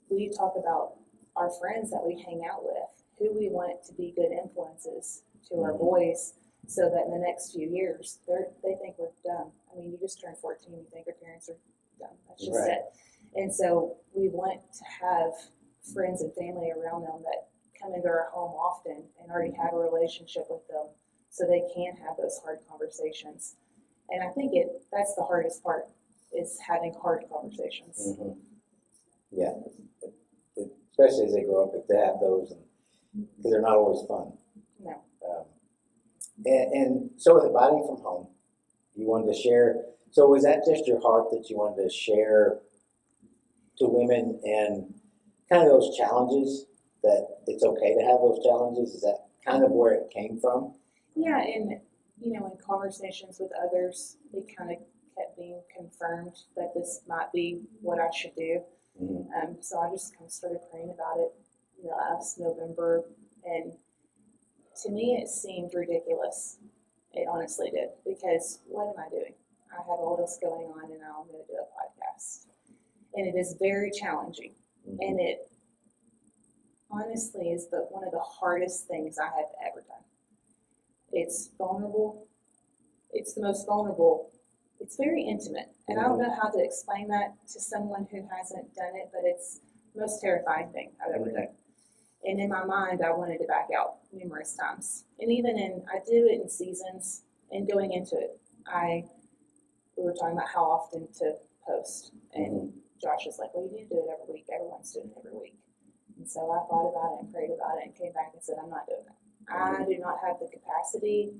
we talk about our friends that we hang out with, who we want to be good influences to our boys, so that in the next few years they think we're done. I mean, you just turned 14, you think your parents are done. That's just it. And so we want to have friends and family around them that come into our home often and already have a relationship with them, so they can have those hard conversations. And I think that's the hardest part, is having hard conversations. Mm-hmm. Yeah, especially as they grow up, if they have those, because they're not always fun. No. And so with abiding from home, you wanted to share. So was that just your heart that you wanted to share to women, and kind of those challenges, that it's okay to have those challenges? Is that kind of where it came from? Yeah, and in conversations with others, it kind of kept being confirmed that this might be what I should do. So I just kind of started praying about it last November, and to me, it seemed ridiculous. It honestly did, because what am I doing? I have all this going on, and now I'm going to do a podcast. And it is very challenging. And it honestly is one of the hardest things I have ever done. It's vulnerable. It's the most vulnerable. It's very intimate. And I don't know how to explain that to someone who hasn't done it, but it's the most terrifying thing I've ever done. And in my mind, I wanted to back out numerous times. And I do it in seasons, and going into it, we were talking about how often to post. And Josh is like, well, you need to do it every week. Everyone's doing it every week. And so I thought about it and prayed about it and came back and said, I'm not doing that. I do not have the capacity,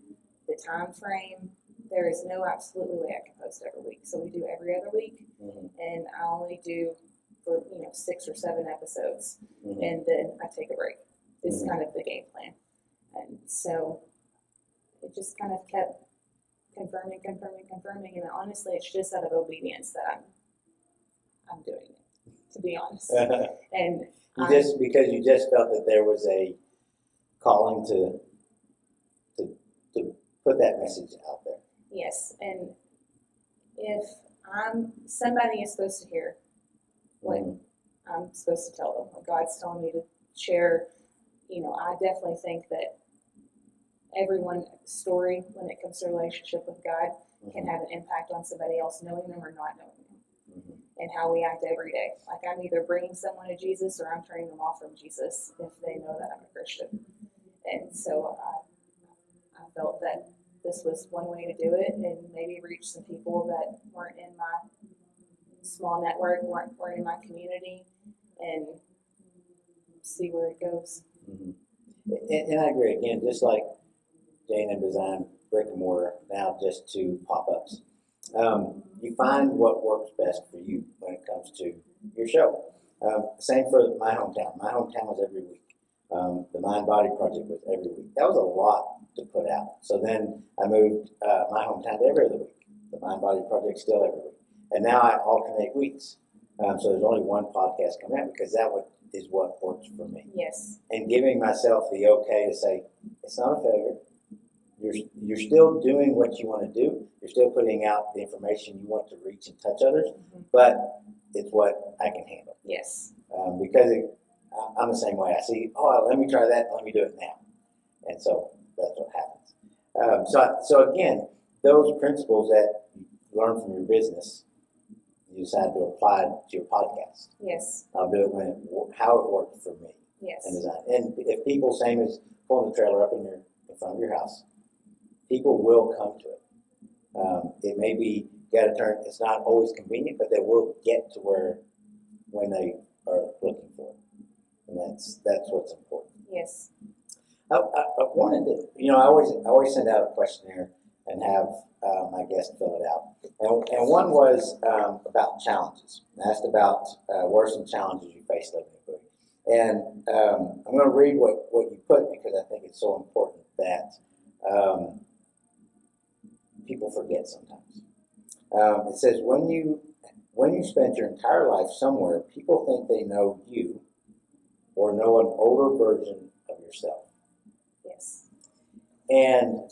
the time frame. There is no absolutely way I can post every week. So we do every other week. And I only do for 6 or 7 episodes. And then I take a break. This is kind of the game plan. And so it just kind of kept confirming. And honestly, it's just out of obedience that I'm doing it, to be honest. And because you just felt that there was a calling to put that message out there. Yes, and if somebody is supposed to hear what I'm supposed to tell them, what God's telling me to share, I definitely think that everyone's story when it comes to relationship with God can have an impact on somebody else, knowing them or not knowing them, and how we act every day. Like, I'm either bringing someone to Jesus or I'm turning them off from Jesus if they know that I'm a Christian. And so I felt that this was one way to do it, and maybe reach some people that weren't in my small network, weren't in my community, and see where it goes. And I agree. Again, just like J&M Design, brick and mortar, now just to pop-ups. You find what works best for you when it comes to your show. Same for my hometown. My hometown was every week. The Mind Body Project was every week. That was a lot to put out. So then I moved my hometown to every other week. The Mind Body Project still every week. And now I alternate weeks. So there's only one podcast coming out because that is what works for me. Yes. And giving myself the okay to say, it's not a failure. You're still doing what you want to do. You're still putting out the information you want to reach and touch others, but it's what I can handle. Yes. Because I'm the same way. I see, let me try that. Let me do it now. And so that's what happens. So again, those principles that you learn from your business, you decide to apply to your podcast. Yes. I'll do it how it worked for me. Yes. And design. And if people, same as pulling the trailer up in front of your house, people will come to it. It may be got to turn. It's not always convenient, but they will get to when they are looking for it, and that's what's important. Yes. I wanted to, I always send out a questionnaire and have my guests fill it out. And one was about challenges. I asked about what are some challenges you face living in Bowie. And I'm going to read what you put because I think it's so important that people forget sometimes. It says, when you spend your entire life somewhere, people think they know you or know an older version of yourself. Yes. And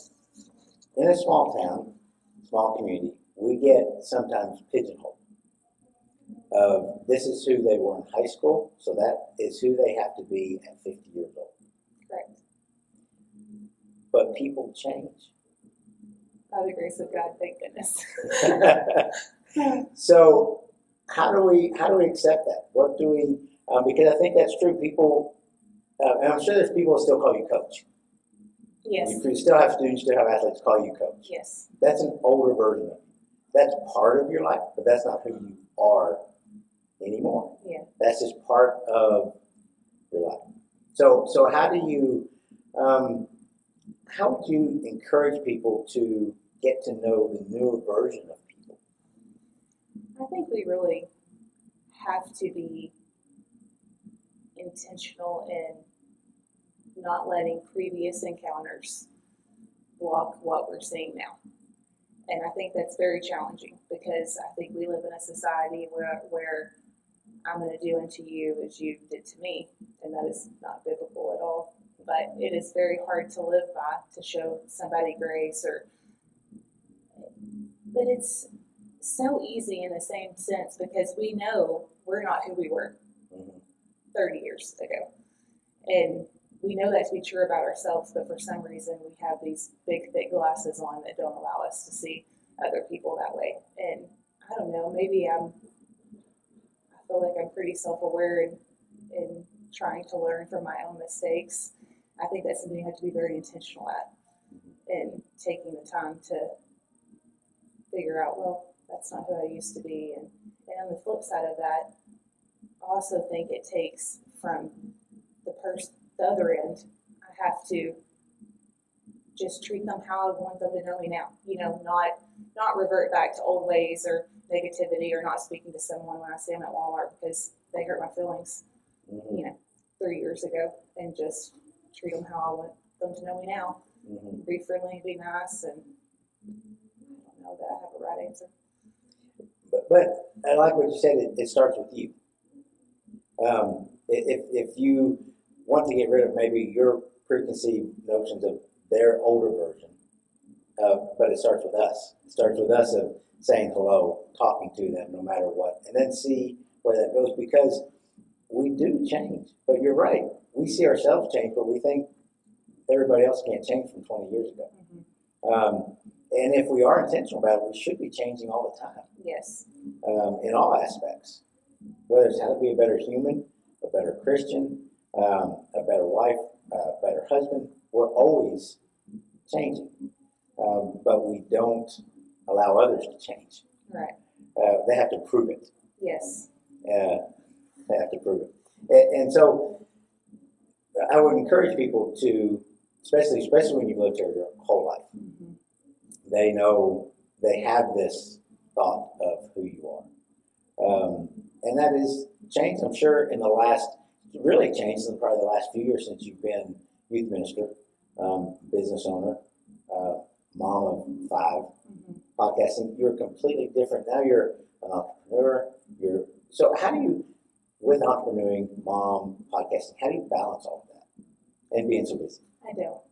in a small town, small community, we get sometimes pigeonholed. This is who they were in high school, so that is who they have to be at 50 years old. Correct. But people change. By the grace of God, thank goodness. So how do we accept that? What do we? Because I think that's true. People, and I'm sure there's people who still call you coach. Yes. You still have students, still have athletes call you coach. Yes. That's an older version of you. That's part of your life, but that's not who you are anymore. Yeah. That's just part of your life. So how do you? How would you encourage people to get to know the newer version of people? I think we really have to be intentional in not letting previous encounters block what we're seeing now. And I think that's very challenging because I think we live in a society where I'm going to do unto you as you did to me, and that is not biblical at all. but it is very hard to live by, to show somebody grace, but it's so easy in the same sense because we know we're not who we were 30 years ago. And we know that to be true about ourselves, but for some reason we have these big, thick glasses on that don't allow us to see other people that way. And I don't know, maybe I feel like I'm pretty self-aware and trying to learn from my own mistakes. I think that's something you have to be very intentional at, and taking the time to figure out, well, that's not who I used to be. And on the flip side of that, I also think it takes from the other end, I have to just treat them how I want them to know me now. Not revert back to old ways or negativity, or not speaking to someone when I see them at Walmart because they hurt my feelings, 3 years ago, and just treat them how I want them to know me now. Be friendly, be nice, and I don't know that I have a right answer. But I like what you said. It starts with you. If you want to get rid of maybe your preconceived notions of their older version, but it starts with us. It starts with us of saying hello, talking to them no matter what, and then see where that goes, because we do change. But you're right. We see ourselves change, but we think everybody else can't change from 20 years ago. And if we are intentional about it, we should be changing all the time. Yes. In all aspects, whether it's how to be a better human, a better Christian, a better wife, a better husband. We're always changing, but we don't allow others to change. Right. They have to prove it. Yes. They have to prove it. And so I would encourage people to, especially when you've lived here your whole life, they know they have this thought of who you are. And that is changed, I'm sure, really changed in probably the last few years since you've been youth minister, business owner, mom of 5, podcasting. You're completely different. Now you're an entrepreneur. So how do you, with entrepreneuring, mom, podcasting, how do you balance all of that and being so busy? I don't.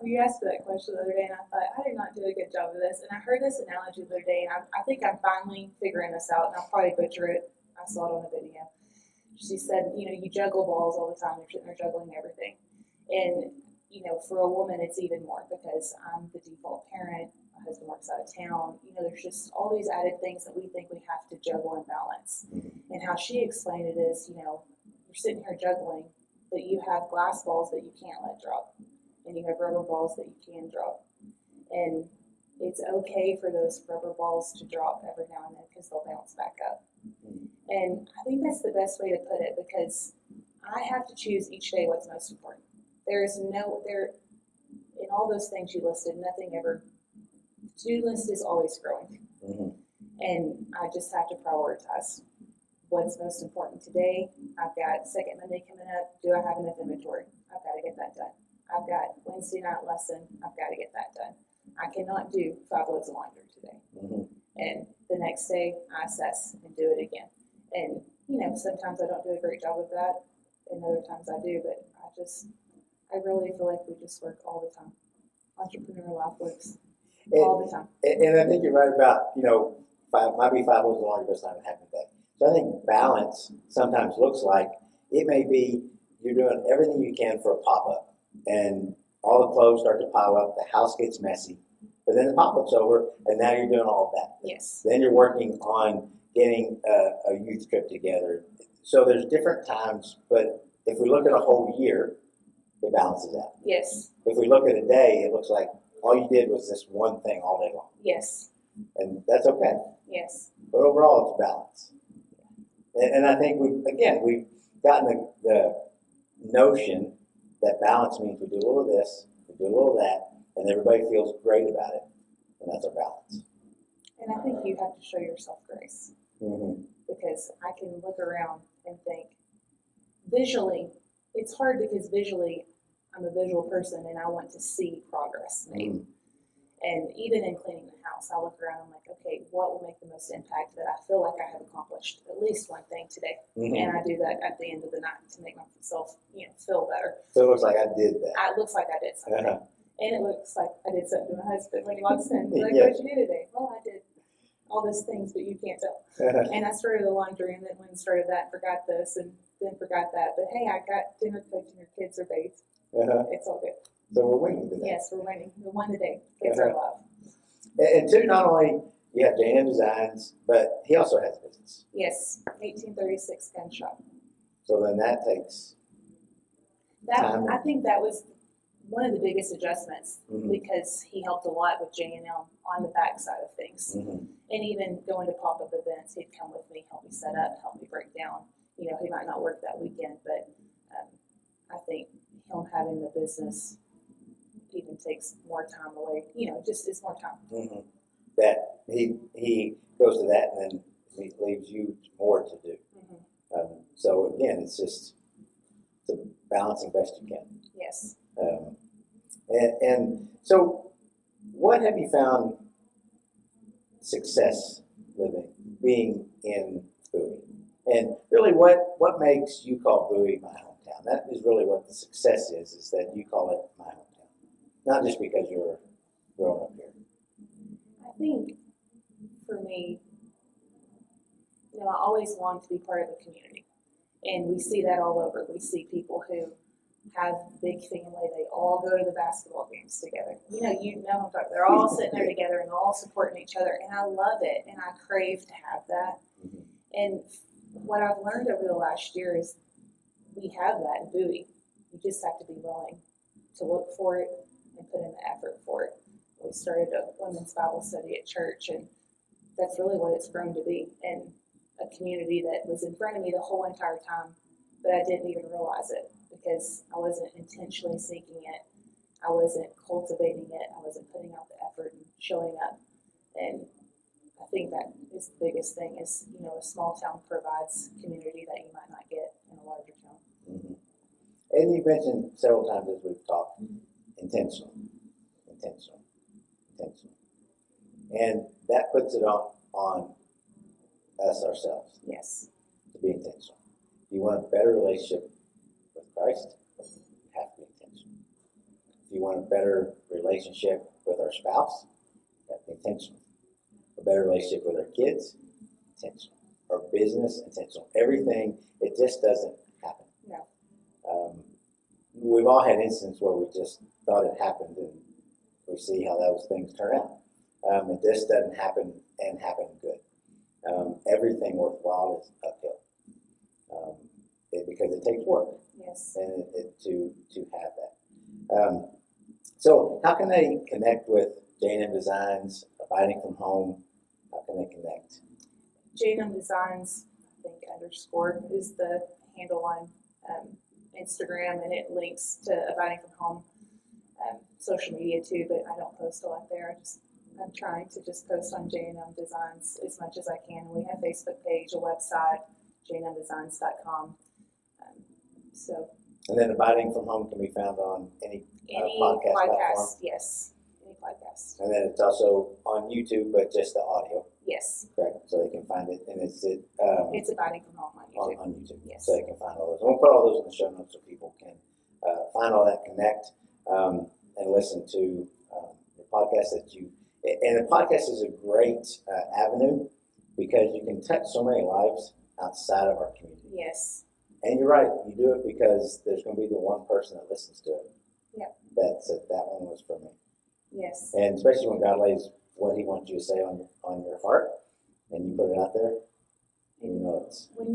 You asked me that question the other day, and I thought, I did not do a good job of this. And I heard this analogy the other day, and I think I'm finally figuring this out, and I'll probably butcher it. I saw it on a video. She said, you juggle balls all the time. You're sitting there juggling everything. And, for a woman, it's even more because I'm the default parent. My husband works out of town. There's just all these added things that we think we have to juggle and balance. And how she explained it is, you're sitting here juggling, but you have glass balls that you can't let drop. And you have rubber balls that you can drop. And it's okay for those rubber balls to drop every now and then because they'll bounce back up. And I think that's the best way to put it, because I have to choose each day what's most important. In all those things you listed, nothing ever, to-do list is always growing. And I just have to prioritize what's most important today. I've got second Monday coming up. Do I have enough inventory? I've got to get that done. I've got Wednesday night lesson. I've got to get that done. I cannot do 5 loads of laundry today. And the next day I assess and do it again. And, sometimes I don't do a great job of that, and other times I do, but I really feel like we just work all the time. Entrepreneur life works all the time. And I think you're right about, 5 loads of laundry, but it's not happening today. So I think balance sometimes looks like it may be you're doing everything you can for a pop-up, and all the clothes start to pile up, the house gets messy, but then the pop-up's over, and now you're doing all of that. Yes. Then you're working on getting a youth trip together. So there's different times, but if we look at a whole year, it balances out. Yes. If we look at a day, it looks like all you did was this one thing all day long. Yes. And that's okay. Yes. But overall, it's balance. And I think we've gotten the notion that balance means we do a little of this, we do a little of that, and everybody feels great about it. And that's our balance. And I think you have to show yourself grace. Because I can look around and think, visually, it's hard because visually, I'm a visual person and I want to see progress made. And even in cleaning the house, I look around and I'm like, okay, what will make the most impact that I feel like I have accomplished at least one thing today? And I do that at the end of the night to make myself, feel better. So it looks like I did that. It looks like I did something. And it looks like I did something to my husband when he walks in. He's like, Yes. what'd you do today? Well, I did all these things, but you can't tell. And I started the laundry and then when I started that, forgot this and then forgot that. But hey, I got dinner cooked and your kids are bathed. It's all good. So we're winning today. Yes, we're winning. We won the day. Kids are alive. And two, not only you have J&M Designs, but he also has a business. Yes, 1836 gun shop. So then that takes time. I think that was one of the biggest adjustments because he helped a lot with J&M on the back side of things. And even going to pop-up events, he'd come with me, help me set up, help me break down. He might not work that weekend, but I think him having the business even takes more time away. Just it's more time. That he goes to that and then he leaves you more to do. So again, it's a balancing best you can. Yes. And so, what have you found success being in Bowie? And really, what makes you call Bowie my hometown? That is really what the success is that you call it my hometown. Not just because you're growing up here. I think for me, I always longed to be part of the community. And we see that all over. We see people who have big family. They all go to the basketball games together. You know what I'm talking. They're all sitting there together and all supporting each other. And I love it. And I crave to have that. And what I've learned over the last year is we have that in Bowie. You just have to be willing to look for it and put in the effort for it. We started a women's Bible study at church, and that's really what it's grown to be. And a community that was in front of me the whole entire time, but I didn't even realize it because I wasn't intentionally seeking it. I wasn't cultivating it. I wasn't putting out the effort and showing up. And I think that is the biggest thing is, a small town provides community that you might not get in a larger town. And you mentioned several times as we've talked, intentional. And that puts it on us ourselves. Yes. To be intentional. If you want a better relationship with Christ, you have to be intentional. If you want a better relationship with our spouse, you have to be intentional. A better relationship with our kids, intentional. Our business, intentional. Everything, it just doesn't happen. No. We've all had instances where we just thought it happened and we see how those things turn out. It just doesn't happen and happen good. Everything worthwhile is uphill because it takes work. Yes. And to have that. So how can they connect with J&M Designs, Abiding from Home? How can they connect? J&M Designs, I think _ is the handle on Instagram, and it links to Abiding from Home social media too, but I don't post a lot there. I'm trying to just post on J&M Designs as much as I can. We have a Facebook page, a website, jmdesigns.com. And then Abiding from Home can be found on any podcast platform? Yes, any podcast. And then it's also on YouTube, but just the audio. Yes. Correct. So they can find it, and it's Abiding from Home on YouTube. On YouTube. Yes. So they can find all those. We'll put all those in the show notes so people can find all that, connect, and listen to the podcast that you. And the podcast is a great avenue because you can touch so many lives outside of our community. Yes. And you're right, you do it because there's going to be the one person that listens to it. Yep. That said, that one was for me. Yes. And especially when God lays what He wants you to say on your heart, and you put it out there, and you know it's. When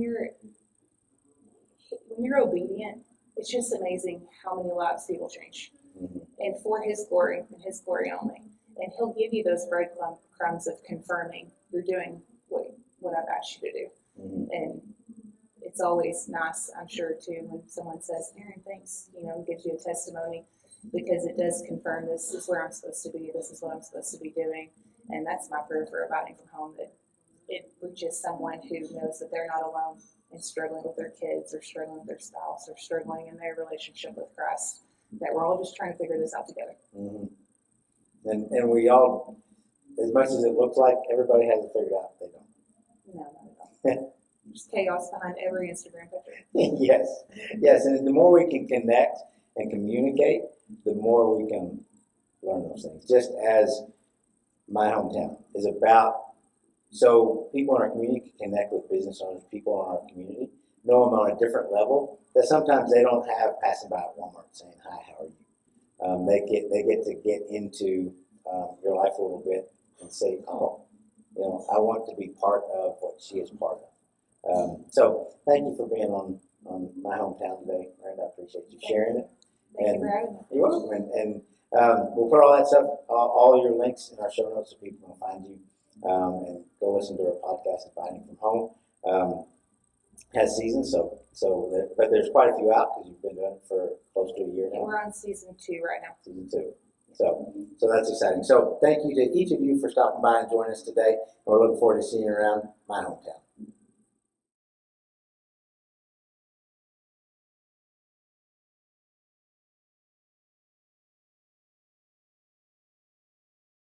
you're obedient, it's just amazing how many lives He will change, and for His glory and His glory only. And He'll give you those breadcrumbs of confirming you're doing what I've asked you to do. And it's always nice, I'm sure, too, when someone says, Aaron, thanks, gives you a testimony, because it does confirm this is where I'm supposed to be, this is what I'm supposed to be doing. And that's my prayer for Abiding from Home, that it reaches someone who knows that they're not alone in struggling with their kids or struggling with their spouse or struggling in their relationship with Christ, that we're all just trying to figure this out together. And we all, as much as it looks like everybody has it figured out, they don't. No, not at all. There's chaos behind every Instagram picture. Yes, and the more we can connect and communicate, the more we can learn those things. Just as my hometown is about, so people in our community can connect with business owners, people in our community, know them on a different level that sometimes they don't have passing by at Walmart saying, hi, how are you? They get to get into your life a little bit and say, oh, I want to be part of what she is part of. So thank you for being on my hometown today, Miranda. I appreciate you sharing it. Thank you for having me. You're welcome. And we'll put all that stuff, all your links in our show notes so people can find you and go listen to our podcast, Abiding from Home. Has seasons, but there's quite a few out because you've been doing it for close to a year now. We're on season 2 right now. Season 2. So that's exciting. So thank you to each of you for stopping by and joining us today. And we're looking forward to seeing you around my hometown.